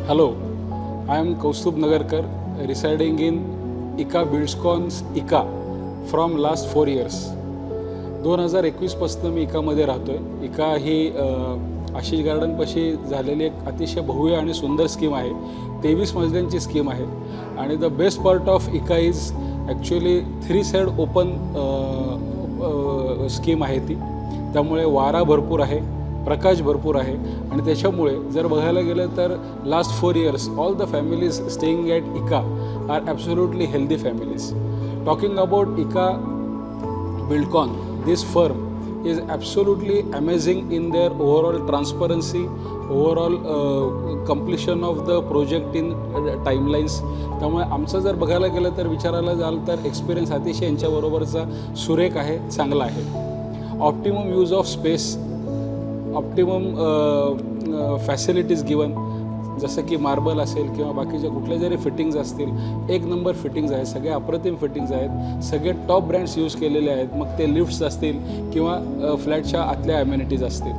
Hello, I am Kaustubh Nagarkar, residing in ICA Buildscons ICA from last 4 years. 2021 पासून मी ICAमध्ये राहतोय. ICA ही आशिष गार्डनपाशी झालेली एक अतिशय भव्य आणि सुंदर स्कीम आहे. 23 मजल्यांची स्कीम आहे आणि the best part of ICA is actually 3 side open scheme आहे ती. त्यामुळे वारा भरपूर आहे, प्रकाश भरपूर आहे आणि त्याच्यामुळे जर बघायला गेलं तर last 4 years all the families staying at ICA are absolutely healthy families. Talking about ICA Buildcon, this firm is absolutely amazing in their overall transparency, overall completion of the project in timelines. त्यामुळे आमचं जर बघायला गेलं तर विचारायला जाल तर experience अतिशय यांच्याबरोबरचा सुरेख आहे, चांगला आहे. Optimum use of space, optimum facilities given, जसं की मार्बल असेल किंवा बाकीच्या कुठल्या जरी फिटिंग्ज असतील, एक नंबर फिटिंग्ज आहेत, सगळे अप्रतिम फिटिंग्ज आहेत, सगळे टॉप ब्रँड्स यूज केलेले आहेत. मग ते लिफ्ट्स असतील किंवा फ्लॅटच्या आतल्या ॲम्युनिटीज असतील.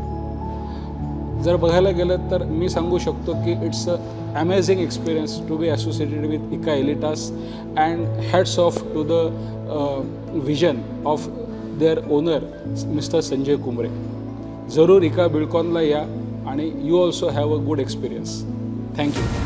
जर बघायला गेलं तर मी सांगू शकतो की it's a amazing experience to be associated with ICA Elitas and hats off to the vision of their owner mister Sanjay Kumre. जरूर ICA बिल्डकॉनला या आणि you also have a good experience. Thank you.